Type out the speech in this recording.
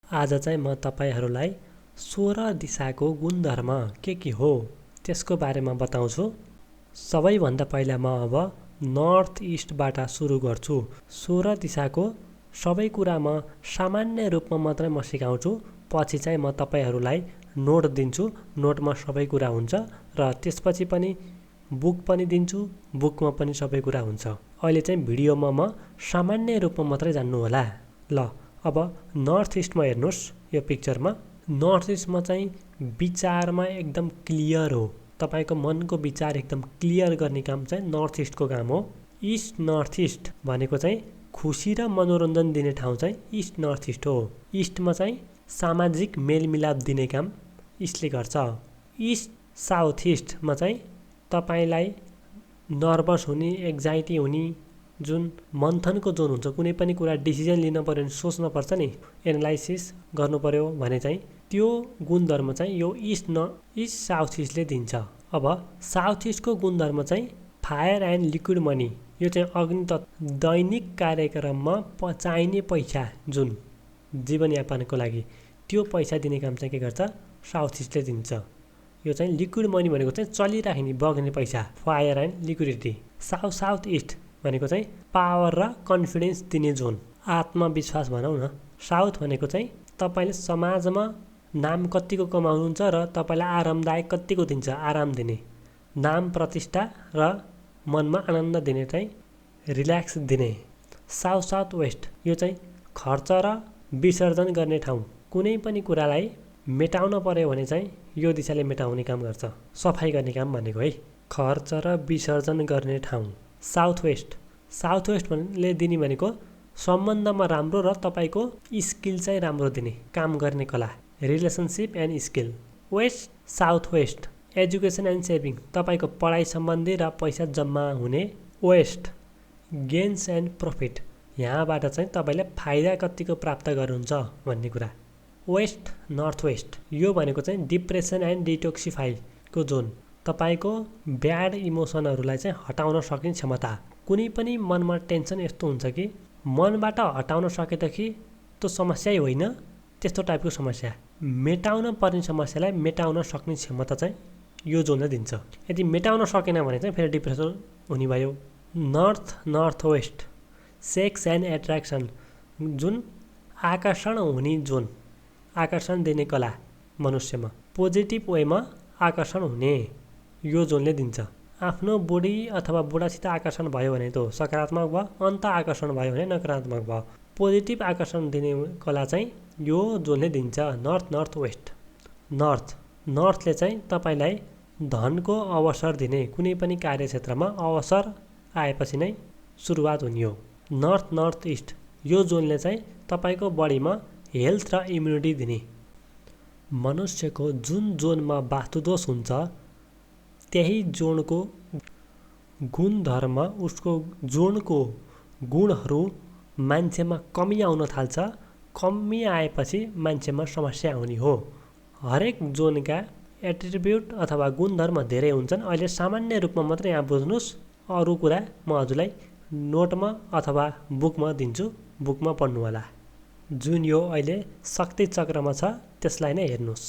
आज चाहिँ म तपाईहरूलाई 16 दिशाको गुणधर्म के हो त्यसको बारेमा बताउँछु। सबैभन्दा पहिला म अब नर्थ इस्टबाट सुरु गर्छु। 16 दिशाको सबै कुरा म सामान्य रूपमा मात्रै म सिकाउँछु। पछि चाहिँ म तपाईहरूलाई नोट दिन्छु। नोटमा सबै कुरा हुन्छ र त्यसपछि पनि बुक पनि दिन्छु। बुकमा पनि सबै कुरा हुन्छ। अहिले चाहिँ भिडियोमा म सामान्य रूपमा मात्रै जान्नु होला। ल अब नर्थ इस्टमा हेर्नुहोस्। यो पिक्चरमा नर्थ इस्टमा चाहिँ विचारमा एकदम क्लियर हो। तपाईको मनको विचार एकदम क्लियर गर्ने काम चाहिँ नर्थ इस्टको काम हो। इस्ट नर्थ इस्ट भनेको चाहिँ खुसी र मनोरञ्जन दिने ठाउँ चाहिँ इस्ट नर्थ इस्ट हो। इस्टमा चाहिँ सामाजिक मेलमिलाप दिने काम इस्टले गर्छ। इस्ट साउथ इस्टमा चाहिँ तपाईलाई नर्भस हुने, एक्जाइटी हुने, जुन मन्थनको जोन हुन्छ, कुनै पनि कुरा डिसिजन लिन पर्यो भने सोच्न पर्छ नि, एनालाइसिस गर्नु पर्यो भने चाहिँ त्यो गुणधर्म चाहिँ यो इस्ट साउथ इस्टले दिन्छ। अब साउथ इस्टको गुणधर्म चाहिँ फायर एन्ड लिक्विड मनी। यो चाहिँ अग्नि तत्व, दैनिक कार्यक्रममा चाहिने पैसा, जुन जीवनयापनको लागि त्यो पैसा दिने काम चाहिँ के गर्छ, साउथ इस्टले दिन्छ। यो चाहिँ लिक्विड मनी भनेको चाहिँ चलिराख्ने बग्ने पैसा, fire and liquidity. South east भनेको चाहिँ पावर र कन्फिडेन्स दिने जोन, आत्मविश्वास भनौँ न। साउथ भनेको चाहिँ तपाईँले समाजमा नाम कतिको कमाउनुहुन्छ र तपाईँलाई आरामदायक कतिको दिन्छ, आराम दिने, नाम प्रतिष्ठा र मनमा आनन्द दिने, चाहिँ रिल्याक्स दिने। साउथ वेस्ट यो चाहिँ खर्च र विसर्जन गर्ने ठाउँ। कुनै पनि कुरालाई मेटाउन पर्यो भने चाहिँ यो दिशाले मेटाउने काम गर्छ, सफाइ गर्ने काम भनेको है। खर्च र विसर्जन गर्ने ठाउँ साउथ वेस्टले दिने भनेको सम्बन्धमा राम्रो र तपाईँको स्किल चाहिँ राम्रो दिने, काम गर्ने कला, relationship and skill. South west education and saving, तपाईँको पढाइ सम्बन्धी र पैसा जम्मा हुने। वेस्ट गेन्स एन्ड प्रफिट, यहाँबाट चाहिँ तपाईँले फाइदा कतिको प्राप्त गर्नुहुन्छ भन्ने कुरा। वेस्ट नर्थ वेस्ट यो भनेको चाहिँ डिप्रेसन एन्ड डिटोक्सिफाईको जोन, तपाईँको ब्याड इमोसनहरूलाई चाहिँ हटाउन सक्ने क्षमता। कुनै पनि मनमा टेन्सन यस्तो हुन्छ कि मनबाट हटाउन सकेदेखि त्यो समस्या होइन, त्यस्तो टाइपको समस्या, मेटाउन पर्ने समस्यालाई मेटाउन सक्ने क्षमता चाहिँ यो जोनले दिन्छ। यदि मेटाउन सकेन भने चाहिँ फेरि डिप्रेसन हुने भयो। North west sex and attraction, जुन आकर्षण हुने जोन, आकर्षण दिने कला मनुष्यमा, पोजिटिभ वेमा आकर्षण हुने यो जोनले दिन्छ। आफ्नो बुढी अथवा बुढासित आकर्षण भयो भने त सकारात्मक भयो, अन्त आकर्षण भयो भने नकारात्मक भयो। पोजिटिभ आकर्षण दिने कला चाहिँ यो जोनले दिन्छ। नर्थ वेस्ट नर्थले चाहिँ तपाईँलाई धनको अवसर दिने, कुनै पनि कार्यक्षेत्रमा अवसर आएपछि नै सुरुवात हुने हो। नर्थ इस्ट यो जोनले चाहिँ तपाईँको बडीमा हेल्थ र इम्युनिटी दिने। मनुष्यको जुन जोनमा वास्तुदोष हुन्छ त्यही जोनको गुणधर्म, उसको जोनको गुणहरू मान्छेमा कमी आउन थाल्छ। कमी आएपछि मान्छेमा समस्या आउने हो। हरेक जोनका एट्रिब्युट अथवा गुणधर्म धेरै हुन्छन्। अहिले सामान्य रूपमा मात्रै यहाँ बुझ्नुहोस्, अरू कुरा म हजुरलाई नोटमा अथवा बुकमा दिन्छु, बुकमा पढ्नु होला। जुन यो अहिले शक्ति चक्रमा छ त्यसलाई नै हेर्नुहोस्।